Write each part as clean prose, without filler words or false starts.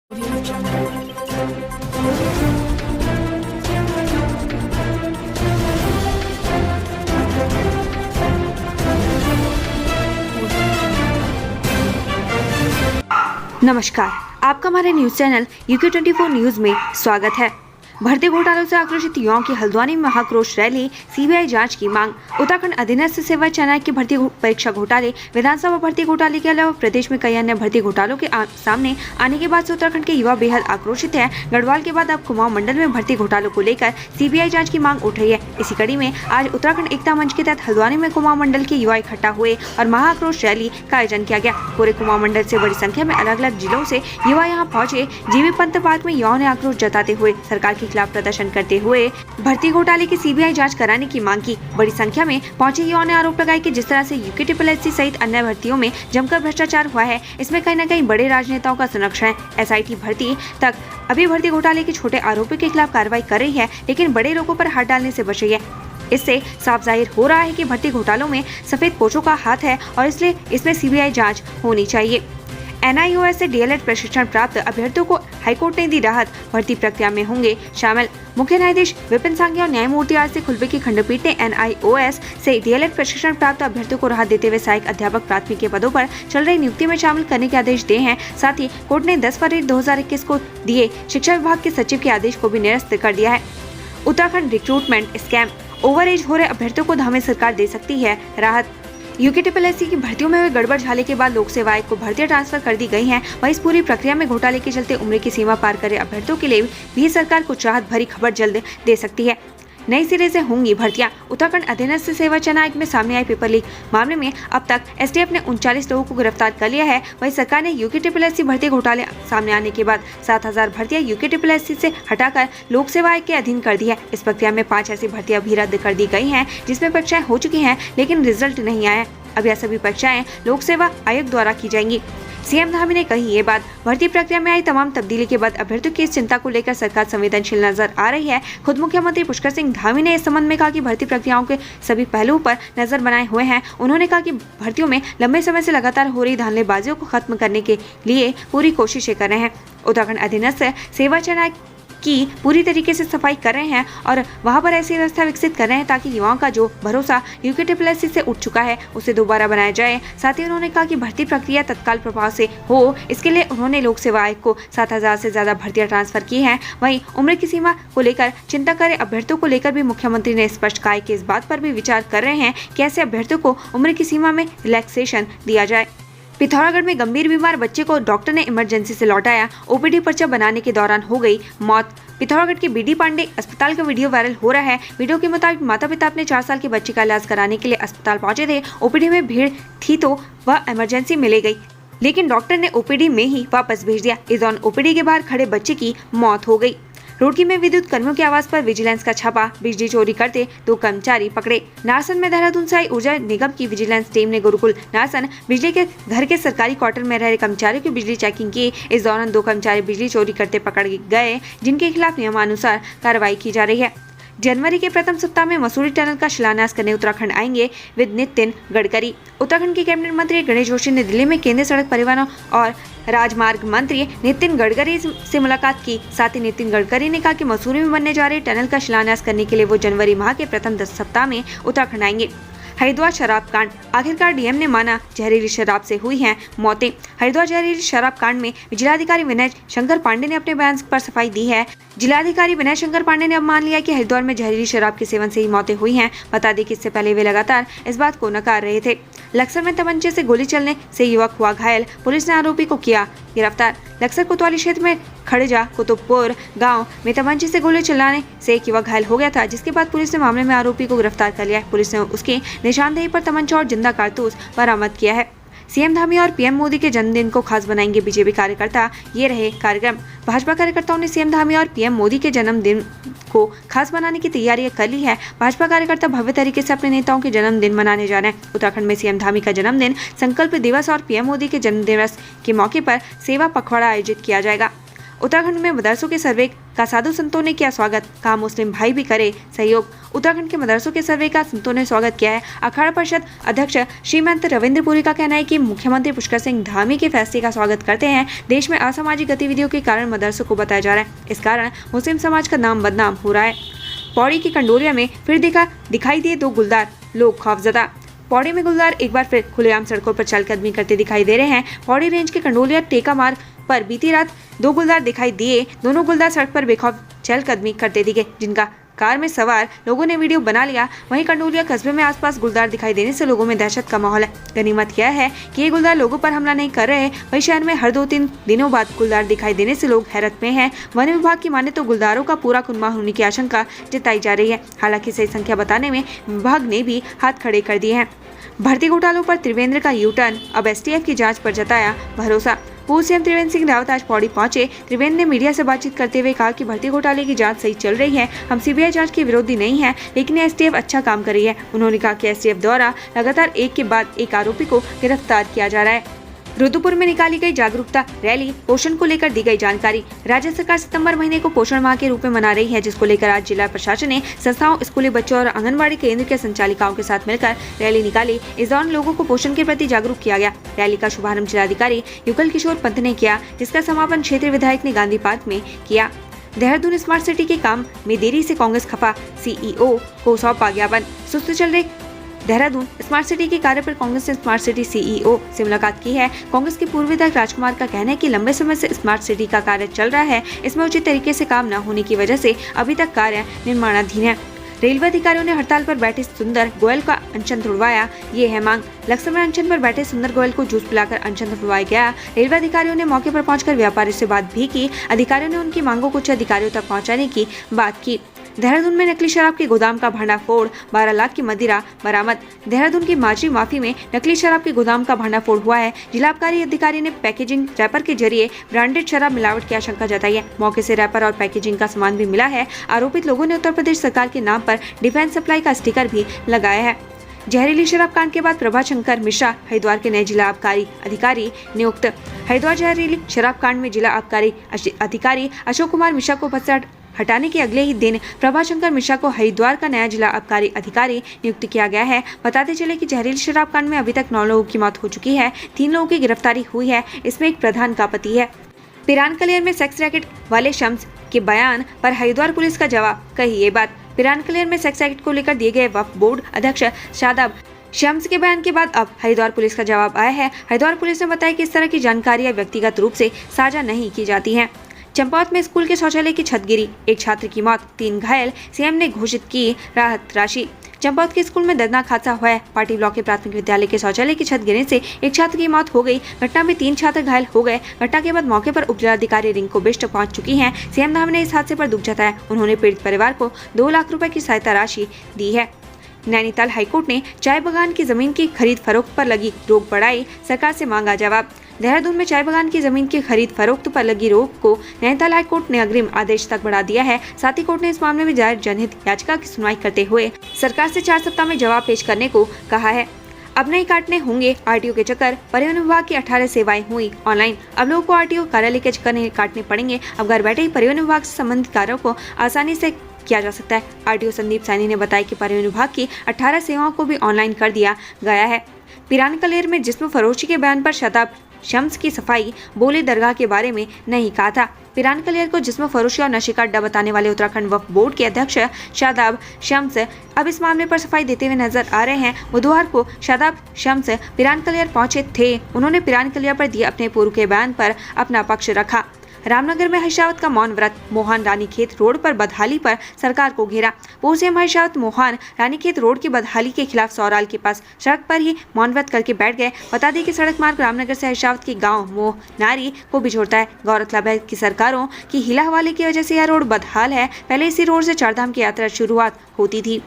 नमस्कार, आपका हमारे न्यूज चैनल UK24 न्यूज में स्वागत है। भर्ती घोटालों से आक्रोशित युवाओं की हल्द्वानी में महाक्रोश रैली, सीबीआई जांच की मांग। उत्तराखंड अधीनस्थ सेवा चयन की भर्ती परीक्षा घोटाले, विधानसभा भर्ती घोटाले के अलावा प्रदेश में कई अन्य भर्ती घोटालों के सामने आने के बाद से उत्तराखंड के युवा बेहद आक्रोशित है। गढ़वाल के बाद अब कुमाऊं मंडल में भर्ती घोटालों को लेकर सीबीआई जाँच की मांग उठ रही है। इसी कड़ी में आज उत्तराखंड एकता मंच के तहत हल्द्वानी में कुमाऊं मंडल के युवा इकट्ठा हुए और महाक्रोश रैली का आयोजन किया गया। पूरे कुमाऊं मंडल से बड़ी संख्या में अलग अलग जिलों से युवा यहाँ पहुंचे। जीवी पंत पार्क में युवाओं ने आक्रोश जताते हुए सरकार के खिलाफ प्रदर्शन करते हुए भर्ती घोटाले की सीबीआई जांच कराने की मांग की। बड़ी संख्या में पहुंचे युवाओं ने आरोप लगाया कि जिस तरह से UKSSC सहित अन्य भर्तियों में जमकर भ्रष्टाचार हुआ है, इसमें कहीं न कहीं बड़े राजनेताओं का संरक्षण है। SIT भर्ती तक अभी भर्ती घोटाले के छोटे आरोपी के खिलाफ कार्रवाई कर रही है, लेकिन बड़े लोगों पर हाथ डालने से बच रही है। इससे साफ जाहिर हो रहा है कि भर्ती घोटालों में सफेद पोशों का हाथ है और इसलिए इसमें सीबीआई जांच होनी चाहिए। NIOS से DLED प्रशिक्षण प्राप्त अभ्यर्थियों को हाईकोर्ट ने दी राहत, भर्ती प्रक्रिया में होंगे शामिल। मुख्य न्यायाधीश विपिन सांघी और न्यायमूर्ति RC खुल्बे की खंडपीठ ने NIOS से DLED प्रशिक्षण प्राप्त अभ्यर्थियों को राहत देते हुए सहायक अध्यापक प्राथमिक के पदों पर चल रही नियुक्ति में शामिल करने के आदेश दिए हैं। साथ ही कोर्ट ने 10 फरवरी 2021 को दिए शिक्षा विभाग के सचिव के आदेश को भी निरस्त कर दिया है। Uttarakhand recruitment scam, over age हो रहे अभ्यर्थियों को धामी सरकार दे सकती है राहत। UKSSC की भर्तियों में हुए गड़बड़ झाले के बाद लोक सेवा आयोग को भर्तियां ट्रांसफर कर दी गई हैं। वहीं इस पूरी प्रक्रिया में घोटाले के चलते उम्र की सीमा पार करे अभ्यर्थियों के लिए भी सरकार कुछ राहत भरी खबर जल्द दे सकती है। नई सिरे से होंगी भर्तियां। उत्तराखंड अधीनस्थ सेवा चयन आयोग में सामने आए पेपर लीक मामले में अब तक STF ने 39 लोगों को गिरफ्तार कर लिया है। वहीं सरकार ने UKSSC भर्ती घोटाले सामने आने के बाद 7000 भर्तियां UKSSC से हटाकर लोक सेवा आयोग के अधीन कर दी है। इस प्रक्रिया में 5 ऐसी भर्तियां भी रद्द कर दी गई हैं, जिसमें परीक्षाएं हो चुकी हैं लेकिन रिजल्ट नहीं आया। अब यह सभी परीक्षाएं लोक सेवा आयोग द्वारा की जाएंगी। CM धामी ने कही ये बात। भर्ती प्रक्रिया में आई तमाम तब्दीली के बाद अभ्यर्थियों की इस चिंता को लेकर सरकार संवेदनशील नजर आ रही है। खुद मुख्यमंत्री पुष्कर सिंह धामी ने इस संबंध में कहा कि भर्ती प्रक्रियाओं के सभी पहलुओं पर नजर बनाए हुए हैं। उन्होंने कहा कि भर्तियों में लंबे समय से लगातार हो रही धांधलेबाजियों को खत्म करने के लिए पूरी कोशिशें कर रहे हैं। उत्तराखंड अधीनस्थ सेवा चयन की पूरी तरीके से सफाई कर रहे हैं और वहां पर ऐसी व्यवस्था विकसित कर रहे हैं ताकि युवाओं का जो भरोसा UKSSC से उठ चुका है उसे दोबारा बनाया जाए। साथ ही उन्होंने कहा कि भर्ती प्रक्रिया तत्काल प्रभाव से हो, इसके लिए उन्होंने लोक सेवा आयोग को 7000 से ज्यादा भर्तियां ट्रांसफर की हैं। वहीं उम्र की सीमा को लेकर चिंता करे अभ्यर्थियों को लेकर भी मुख्यमंत्री ने स्पष्ट कहा कि इस बात पर भी विचार कर रहे हैं कि ऐसे अभ्यर्थियों को उम्र की सीमा में रिलैक्सेशन दिया जाए। पिथौरागढ़ में गंभीर बीमार बच्चे को डॉक्टर ने इमरजेंसी से लौटाया। OPD पर्चा बनाने के दौरान हो गई मौत। पिथौरागढ़ के BD पांडे अस्पताल का वीडियो वायरल हो रहा है। वीडियो के मुताबिक माता पिता अपने 4 साल के बच्चे का इलाज कराने के लिए अस्पताल पहुंचे थे। OPD में भीड़ थी तो वह इमरजेंसी में ले गई, लेकिन डॉक्टर ने OPD में ही वापस भेज दिया। इस दौरान OPD के बाहर खड़े बच्चे की मौत हो गई। रुड़की में विद्युत कर्मियों के आवास पर विजिलेंस का छापा, बिजली चोरी करते 2 कर्मचारी पकड़े। नारसन में देहरादून से आई ऊर्जा निगम की विजिलेंस टीम ने गुरुकुल नारसन बिजली के घर के सरकारी क्वार्टर में रह रहे कर्मचारियों की बिजली चेकिंग की। इस दौरान 2 कर्मचारी बिजली चोरी करते पकड़ गए, जिनके खिलाफ नियमानुसार कार्रवाई की जा रही है। जनवरी के प्रथम सप्ताह में मसूरी टनल का शिलान्यास करने उत्तराखंड आएंगे विद नितिन गडकरी। उत्तराखंड के कैबिनेट मंत्री गणेश जोशी ने दिल्ली में केंद्रीय सड़क परिवहन और राजमार्ग मंत्री नितिन गडकरी से मुलाकात की। साथ ही नितिन गडकरी ने कहा कि मसूरी में बनने जा रहे टनल का शिलान्यास करने के लिए वो जनवरी माह के प्रथम 10 सप्ताह में उत्तराखंड आएंगे। हरिद्वार शराब कांड, आखिरकार DM ने माना जहरीली शराब से हुई हैं मौतें। हरिद्वार जहरीली शराब कांड में जिलाधिकारी विनय शंकर पांडे ने अपने बयान पर सफाई दी है। जिलाधिकारी विनय शंकर पांडे ने अब मान लिया कि हरिद्वार में जहरीली शराब के सेवन से ही मौतें हुई हैं। बता दें कि इससे पहले वे लगातार इस बात को नकार रहे थे। लक्सर में तमंचे से गोली चलने से युवक हुआ घायल, पुलिस ने आरोपी को किया गिरफ्तार। लक्सर कोतवाली क्षेत्र में खड़जा कुतुबपुर गांव में तमंचे से गोली चलाने से एक युवक घायल हो गया था, जिसके बाद पुलिस ने मामले में आरोपी को गिरफ्तार कर लिया है। पुलिस ने उसकी निशानदेही पर तमंचा और जिंदा कारतूस बरामद किया है। CM धामी और PM मोदी के जन्मदिन को खास बनाएंगे BJP कार्यकर्ता, ये रहे कार्यक्रम। भाजपा कार्यकर्ताओं ने CM धामी और PM मोदी के जन्मदिन को खास बनाने की तैयारियां कर ली है। भाजपा कार्यकर्ता भव्य तरीके से अपने नेताओं के जन्मदिन मनाने जा रहे हैं। उत्तराखंड में CM धामी का जन्मदिन, संकल्प दिवस और PM मोदी के जन्मदिवस के मौके पर सेवा पखवाड़ा आयोजित किया जाएगा। उत्तराखंड में मदरसों के सर्वे का साधु संतों ने किया स्वागत, कहा मुस्लिम भाई भी करे सहयोग। उत्तराखंड के मदरसों के सर्वे का संतों ने स्वागत किया है। अखाड़ा परिषद अध्यक्ष श्रीमंत रविंद्र पुरी का कहना है कि मुख्यमंत्री पुष्कर सिंह धामी के फैसले का स्वागत करते हैं। देश में असामाजिक गतिविधियों के कारण मदरसों को बताया जा रहा है, इस कारण मुस्लिम समाज का नाम बदनाम हो रहा है। पौड़ी की कंडोलिया में फिर दिखाई दिए 2 गुलदार, लोग खौफजदा। पौड़ी में गुलदार एक बार फिर खुलेआम सड़कों पर चलकदमी करते दिखाई दे रहे हैं। पौड़ी रेंज के कंडोलिया टेका मार्ग पर बीती रात 2 गुलदार दिखाई दिए। दोनों गुलदार सड़क पर बेखौफ चलकदमी करते दिखे, जिनका कार में सवार लोगों ने वीडियो बना लिया। वहीं कंडोलिया कस्बे में आसपास गुलदार दिखाई देने से लोगों में दहशत का माहौल है। गनीमत यह है कि ये गुलदार लोगों पर हमला नहीं कर रहे। वहीं शहर में हर 2-3 दिनों बाद गुलदार दिखाई देने से लोग हैरत में हैं। वन विभाग की माने तो गुलदारों का पूरा कुनबा होने की आशंका जताई जा रही है। हालांकि सही संख्या बताने में विभाग ने भी हाथ खड़े कर दिए हैं। भर्ती घोटालों पर त्रिवेंद्र का यू टर्न, अब एसटीएफ की जांच पर जताया भरोसा। पूर्व सीएम त्रिवेंद्र सिंह रावत आज पौड़ी पहुंचे। त्रिवेंद्र ने मीडिया से बातचीत करते हुए कहा कि भर्ती घोटाले की जांच सही चल रही है। हम सीबीआई जांच के विरोधी नहीं है, लेकिन एसटीएफ अच्छा काम कर रही है। उन्होंने कहा कि एसटीएफ द्वारा लगातार एक के बाद एक आरोपी को गिरफ्तार किया जा रहा है। रुद्रपुर में निकाली गई जागरूकता रैली, पोषण को लेकर दी गई जानकारी। राज्य सरकार सितंबर महीने को पोषण माह के रूप में मना रही है, जिसको लेकर आज जिला प्रशासन ने संस्थाओं, स्कूली बच्चों और आंगनबाड़ी केंद्र के संचालिकाओं के साथ मिलकर रैली निकाली। इस दौरान लोगों को पोषण के प्रति जागरूक किया गया। रैली का शुभारंभ जिलाधिकारी युगल किशोर पंत ने किया, जिसका समापन क्षेत्रीय विधायक ने गांधी पार्क में किया। देहरादून स्मार्ट सिटी के काम में देरी से कांग्रेस खफा, सीईओ को सौंपा ज्ञापन। सुस्त चल रहे देहरादून स्मार्ट सिटी के कार्य पर कांग्रेस ने स्मार्ट सिटी सीईओ से मुलाकात की है। कांग्रेस के पूर्व विधायक राजकुमार का कहना है कि लंबे समय से स्मार्ट सिटी का कार्य चल रहा है, इसमें उचित तरीके से काम न होने की वजह से अभी तक कार्य निर्माणाधीन है। रेलवे अधिकारियों ने हड़ताल पर बैठे सुंदर गोयल का अनशन तोड़वाया, ये है मांग। लक्ष्मण में अनशन पर बैठे सुंदर गोयल को जूस पिलाकर अनशन तोड़वाया गया। रेलवे अधिकारियों ने मौके पर पहुंचकर व्यापारियों से बात भी की। अधिकारियों ने उनकी मांगों को उच्च अधिकारियों तक पहुंचाने की बात की। देहरादून में नकली शराब के गोदाम का भंडाफोड़, 12 लाख की मदिरा बरामद। देहरादून की माजरी माफी में नकली शराब के गोदाम का भंडाफोड़ हुआ है। जिला आबकारी अधिकारी ने पैकेजिंग रैपर के जरिए ब्रांडेड शराब मिलावट की आशंका जताई है। मौके से रैपर और पैकेजिंग का सामान भी मिला है। आरोपित लोगों ने उत्तर प्रदेश सरकार के नाम पर डिफेंस सप्लाई का स्टिकर भी लगाया है। जहरीली शराब कांड के बाद प्रभाशंकर मिश्रा हरिद्वार के नए जिला आबकारी अधिकारी नियुक्त। हरिद्वार जहरीली शराब कांड में जिला आबकारी अधिकारी अशोक कुमार मिश्रा को पद से हटाने के अगले ही दिन प्रभाशंकर मिश्रा को हरिद्वार का नया जिला आबकारी अधिकारी नियुक्त किया गया है। बताते चले कि जहरीली शराब कांड में अभी तक 9 लोगों की मौत हो चुकी है, 3 लोगों की गिरफ्तारी हुई है, इसमें एक प्रधान का पति है। पिरानकलियर में सेक्स रैकेट वाले शम्स के बयान पर हरिद्वार पुलिस का जवाब, कही ये बात। पिरानकलियर में सेक्स रैकेट को लेकर दिए गए वक्फ बोर्ड अध्यक्ष शादाब शम्स के बयान के बाद अब हरिद्वार पुलिस का जवाब आया है। हरिद्वार पुलिस ने बताया कि इस तरह की जानकारियां व्यक्तिगत रूप से साझा नहीं की जाती हैं। चंपावत में स्कूल के शौचालय की छत गिरी, 1 छात्र की मौत, 3 घायल, सीएम ने घोषित की राहत राशि। चंपावत के स्कूल में दर्दनाक हादसा हुआ है। पार्टी ब्लॉक के प्राथमिक विद्यालय के शौचालय की छत गिरने से 1 छात्र की मौत हो गई। घटना में 3 छात्र घायल हो गए। घटना के बाद मौके पर उप जिलाधिकारी रिंकू बिष्ट पहुंच चुकी हैं। सीएम धामी ने इस हादसे पर दुख जताया। उन्होंने पीड़ित परिवार को 2 लाख रुपए की सहायता राशि दी है। नैनीताल हाईकोर्ट ने चाय बागान की जमीन की खरीद फरोख्त पर लगी रोक बढ़ाई, सरकार से मांगा जवाब। देहरादून में चाय बागान की जमीन की खरीद फरोख्त पर लगी रोक को नैनीताल हाईकोर्ट ने अग्रिम आदेश तक बढ़ा दिया है। साथ ही कोर्ट ने इस मामले में दायर जनहित याचिका की सुनवाई करते हुए सरकार से 4 सप्ताह में जवाब पेश करने को कहा है। अब नहीं काटने होंगे आरटीओ के चक्कर, परिवहन विभाग की 18 सेवाएं हुई ऑनलाइन। अब लोगों को आरटीओ कार्यालय के चक्कर नहीं काटने पड़ेंगे। अब घर बैठे ही परिवहन विभाग से संबंधित कार्यों को आसानी से किया जा सकता है। आरटीओ संदीप सैनी ने बताया कि परिवहन विभाग की 18 सेवाओं को भी ऑनलाइन कर दिया गया है। पिरानकलियर में जिस्म फरोशी के बयान पर शादाब शम्स की सफाई, बोले दरगाह के बारे में नहीं कहा था। पिरानकलियर को जिस्म फरोशी और नशे का अड्डा बताने वाले उत्तराखंड वक्फ बोर्ड के अध्यक्ष शादाब शम्स अब इस मामले पर सफाई देते हुए नजर आ रहे हैं। बुधवार को शादाब शम्स पिरानकलियर पहुंचे थे। उन्होंने पिरानकलियर पर दिए अपने पूर्व के बयान पर अपना पक्ष रखा। रामनगर में हर्षावत का मौन व्रत, मोहन रानीखेत रोड पर बदहाली पर सरकार को घेरा। पूर्व सीएम हर्षावत मोहन रानीखेत रोड की बदहाली के खिलाफ सौराल के पास सड़क पर ही मौन व्रत करके बैठ गए। बता दें कि सड़क मार्ग रामनगर से हर्षावत के गांव मोह नारी को भी जोड़ता है। गौरतलब है कि सरकारों की हिला हवाले की वजह से यह रोड बदहाल है। पहले इसी रोड से चारधाम की यात्रा शुरुआत होती थी।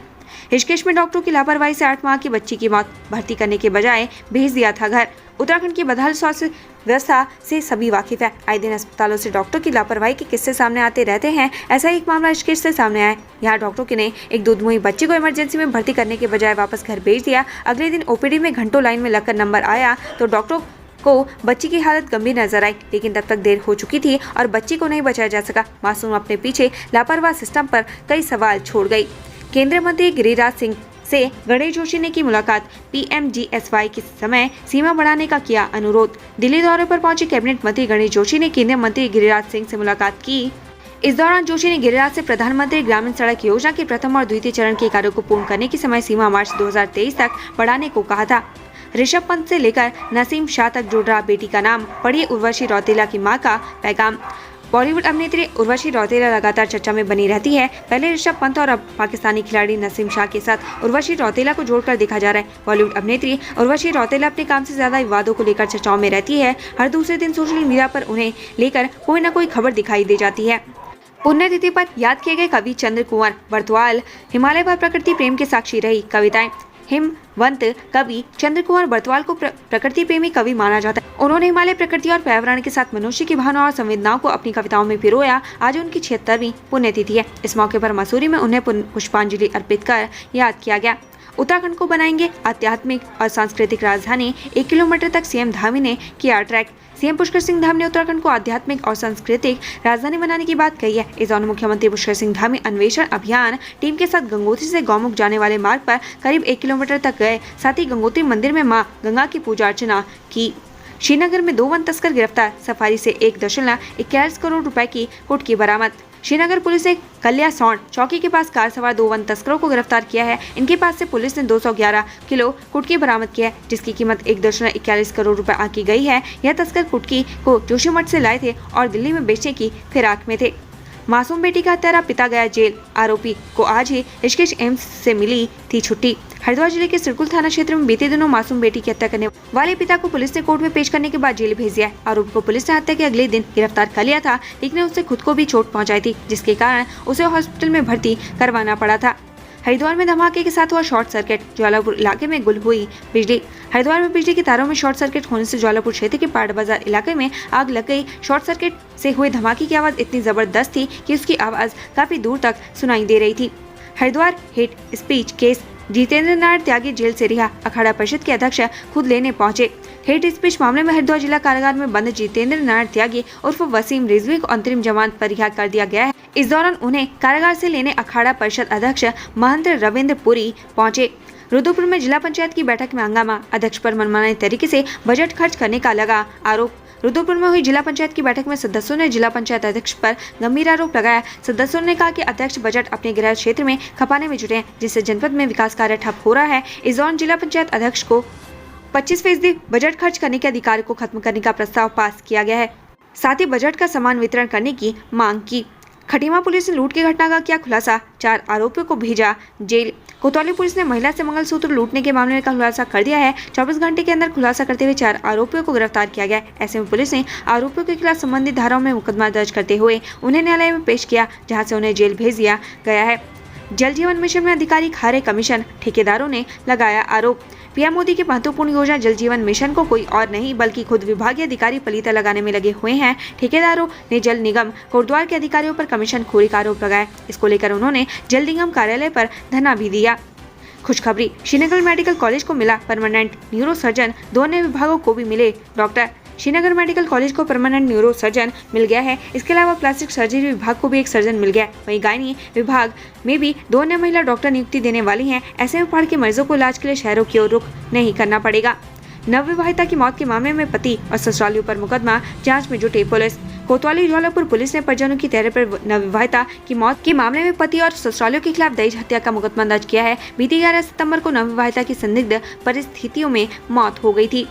ऋषिकेश में डॉक्टरों की लापरवाही से 8 माह की बच्ची की मौत, भर्ती करने के बजाय भेज दिया था घर। उत्तराखंड की बदहाल स्वास्थ्य व्यवस्था से सभी वाकिफ है। आए दिन अस्पतालों से डॉक्टर की लापरवाही के किस्से सामने आते रहते हैं। ऐसा ही एक मामला ऋषिकेश से सामने आया। यहाँ डॉक्टरों ने एक दूधमुही बच्ची को इमरजेंसी में भर्ती करने के बजाय वापस घर भेज दिया। अगले दिन ओपीडी में घंटों लाइन में लगकर नंबर आया तो डॉक्टरों को बच्ची की हालत गंभीर नजर आई, लेकिन तब तक देर हो चुकी थी और बच्ची को नहीं बचाया जा सका। मासूम अपने पीछे लापरवाह सिस्टम पर कई सवाल छोड़ गई। केंद्रीय मंत्री गिरिराज सिंह से गणेश जोशी ने की मुलाकात। PMGSY के समय सीमा बढ़ाने का किया अनुरोध। दिल्ली दौरे पर पहुंचे कैबिनेट मंत्री गणेश जोशी ने केंद्रीय मंत्री गिरिराज सिंह से मुलाकात की। इस दौरान जोशी ने गिरिराज से प्रधानमंत्री ग्रामीण सड़क योजना के प्रथम और द्वितीय चरण के कार्यों को पूर्ण करने की समय सीमा मार्च 2023 तक बढ़ाने को कहा था। ऋषभ पंत से लेकर नसीम शाह तक जुड़ रहा बेटी का नाम, पढ़िए उर्वशी रौतेला की मां का पैगाम। बॉलीवुड अभिनेत्री उर्वशी रौतेला लगातार चर्चा में बनी रहती है। पहले ऋषभ पंत और अब पाकिस्तानी खिलाड़ी नसीम शाह के साथ उर्वशी रौतेला को जोड़कर देखा जा रहा है। बॉलीवुड अभिनेत्री उर्वशी रौतेला अपने काम से ज्यादा विवादों को लेकर चर्चाओं में रहती है। हर दूसरे दिन सोशल मीडिया पर उन्हें लेकर कोई न कोई खबर दिखाई दे जाती है। पुण्यतिथि पर याद किए गए कवि चंद्र कुंवर बरतवाल हिमालय पर प्रकृति प्रेम के साक्षी रही। कविताएं। हिमवंत कवि चंद्र कुंवर बरतवाल को प्रकृति प्रेमी कवि माना जाता है। उन्होंने हिमालय, प्रकृति और पर्यावरण के साथ मनुष्य की भावनाओं और संवेदनाओं को अपनी कविताओं में पिरोया। आज उनकी 76वीं पुण्यतिथि है। इस मौके पर मसूरी में उन्हें पुष्पांजलि अर्पित कर याद किया गया। उत्तराखंड को बनाएंगे आध्यात्मिक और सांस्कृतिक राजधानी, 1 किलोमीटर तक सीएम धामी ने किया ट्रैक। सीएम पुष्कर सिंह धामी ने उत्तराखंड को आध्यात्मिक और सांस्कृतिक राजधानी बनाने की बात कही है। इस दौरान मुख्यमंत्री पुष्कर सिंह धामी अन्वेषण अभियान टीम के साथ गंगोत्री से गौमुख जाने वाले मार्ग पर करीब 1 किलोमीटर तक गए। साथ ही गंगोत्री मंदिर में मां गंगा की पूजा अर्चना की। श्रीनगर में 2 वन तस्कर गिरफ्तार। सफारी से 1.41 करोड़ रुपए की कुटकी बरामद। श्रीनगर पुलिस ने कल्यासौंड चौकी के पास कार सवार 2 वन तस्करों को गिरफ्तार किया है। इनके पास से पुलिस ने 211 किलो कुटकी बरामद किया है, जिसकी कीमत 1.41 करोड़ रुपए आंकी गई है। यह तस्कर कुटकी को जोशीमठ से लाए थे और दिल्ली में बेचने की फिराक में थे। मासूम बेटी का हत्यारा पिता गया जेल। आरोपी को आज ही ऋषिकेश एम्स से मिली थी छुट्टी। हरिद्वार जिले के सिरकुल थाना क्षेत्र में बीते दिनों मासूम बेटी की हत्या करने वाले पिता को पुलिस ने कोर्ट में पेश करने के बाद जेल भेज दिया। आरोपी को पुलिस ने हत्या के अगले दिन गिरफ्तार कर लिया था, लेकिन उससे खुद को भी चोट पहुंचाई थी, जिसके कारण उसे हॉस्पिटल में भर्ती करवाना पड़ा था। हरिद्वार में धमाके के साथ हुआ शॉर्ट सर्किट। ज्वालापुर इलाके में गुल हुई बिजली। हरिद्वार में बिजली की तारों में शॉर्ट सर्किट होने से ज्वालापुर क्षेत्र के पाड़ बाजार इलाके में आग लग गई। शॉर्ट सर्किट से हुए धमाके की आवाज इतनी जबरदस्त थी कि उसकी आवाज काफी दूर तक सुनाई दे रही थी। Haridwar hate speech case. Jitendra Narayan Tyagi jail से रिहा। अखाड़ा परिषद के अध्यक्ष खुद लेने पहुंचे। हेट स्पीच मामले में हरिद्वार जिला कारागार में बंद जितेंद्र नारायण त्यागी उर्फ वसीम रिजवी को अंतरिम जमानत पर रिहा कर दिया गया है। इस दौरान उन्हें कारागार से लेने अखाड़ा परिषद अध्यक्ष महंत रविंद्र पुरी पहुंचे। रुद्रपुर में जिला पंचायत की बैठक में हंगामा। अध्यक्ष पर मनमाने तरीके से बजट खर्च करने का लगा आरोप। रुद्रपुर में हुई जिला पंचायत की बैठक में सदस्यों ने जिला पंचायत अध्यक्ष पर गंभीर आरोप लगाया। सदस्यों ने कहा कि अध्यक्ष बजट अपने गृह क्षेत्र में खपाने में जुटे हैं, जिससे जनपद में विकास कार्य ठप हो रहा है। इस दौरान जिला पंचायत अध्यक्ष को 25% बजट खर्च करने के अधिकार को खत्म करने का प्रस्ताव पास किया गया है। साथ ही बजट का समान वितरण करने की मांग की। खटीमा पुलिस ने लूट की घटना का किया खुलासा। 4 आरोपियों को भेजा जेल। कोतवाली पुलिस ने महिला से मंगलसूत्र लूटने के मामले का खुलासा कर दिया है। 24 घंटे के अंदर खुलासा करते हुए 4 आरोपियों को गिरफ्तार किया गया। ऐसे में पुलिस ने आरोपियों के खिलाफ संबंधित धाराओं में मुकदमा दर्ज करते हुए उन्हें न्यायालय में पेश किया, जहां से उन्हें जेल भेज दिया गया है। जल जीवन मिशन में अधिकारी खा रहे कमीशन। ठेकेदारों ने लगाया आरोप। पीएम मोदी की महत्वपूर्ण योजना जल जीवन मिशन को कोई और नहीं बल्कि खुद विभागीय अधिकारी पलीता लगाने में लगे हुए हैं। ठेकेदारों ने जल निगम कोटद्वार के अधिकारियों पर कमीशन खोरी का आरोप लगाया। इसको लेकर उन्होंने जल निगम कार्यालय पर धरना भी दिया। खुशखबरी, श्रीनगर मेडिकल कॉलेज को मिला परमानेंट न्यूरो सर्जन। 2 अन्य विभागों को भी मिले डॉक्टर। श्रीनगर मेडिकल कॉलेज को परमानेंट न्यूरो सर्जन मिल गया है। इसके अलावा प्लास्टिक सर्जरी विभाग को भी एक सर्जन मिल गया। वहीं गायनी विभाग में भी 2 अन्य महिला डॉक्टर नियुक्ति देने वाली हैं। ऐसे में बाढ़ के मरीजों को इलाज के लिए शहरों की ओर रुख नहीं करना पड़ेगा। नवविवाहिता की मौत के मामले में पति और ससुरालियों पर मुकदमा, जांच में जुटी पुलिस। कोतवाली ज्वालापुर पुलिस ने परिजनों की तहरीर पर नवविवाहिता की मौत के मामले में पति और ससुरालियों के खिलाफ दहेज हत्या का मुकदमा दर्ज किया है। बीती 11 सितंबर को नवविवाहिता की संदिग्ध परिस्थितियों में मौत हो गई थी।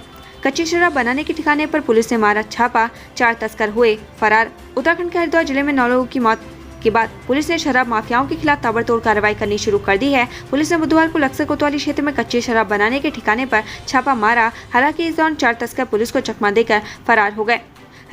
कच्ची शराब बनाने के ठिकाने पर पुलिस ने मारा छापा। 4 तस्कर हुए फरार। उत्तराखंड के हरिद्वार जिले में 9 लोगों की मौत के बाद पुलिस ने शराब माफियाओं के खिलाफ ताबड़तोड़ कार्रवाई करनी शुरू कर दी है। पुलिस ने बुधवार को लक्सर कोतवाली क्षेत्र में कच्ची शराब बनाने के ठिकाने पर छापा मारा। हालांकि इस दौरान 4 तस्कर पुलिस को चकमा देकर फरार हो गए।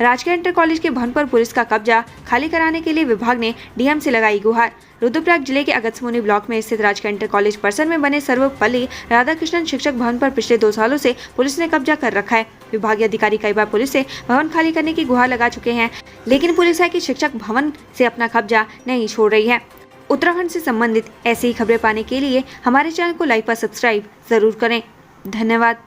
राजकीय इंटर कॉलेज के भवन पर पुलिस का कब्जा खाली कराने के लिए विभाग ने डीएम से लगाई गुहार। रुद्रप्रयाग जिले के अगस्त्यमुनि ब्लॉक में स्थित राजकीय इंटर कॉलेज परिसर में बने सर्वपल्ली राधाकृष्णन शिक्षक भवन पर पिछले 2 सालों से पुलिस ने कब्जा कर रखा है। विभागीय अधिकारी कई बार पुलिस से भवन खाली करने की गुहार लगा चुके हैं, लेकिन पुलिस है कि शिक्षक भवन से अपना कब्जा नहीं छोड़ रही है। उत्तराखंड से संबंधित ऐसी ही खबरें पाने के लिए हमारे चैनल को लाइक व सब्सक्राइब जरूर करें। धन्यवाद।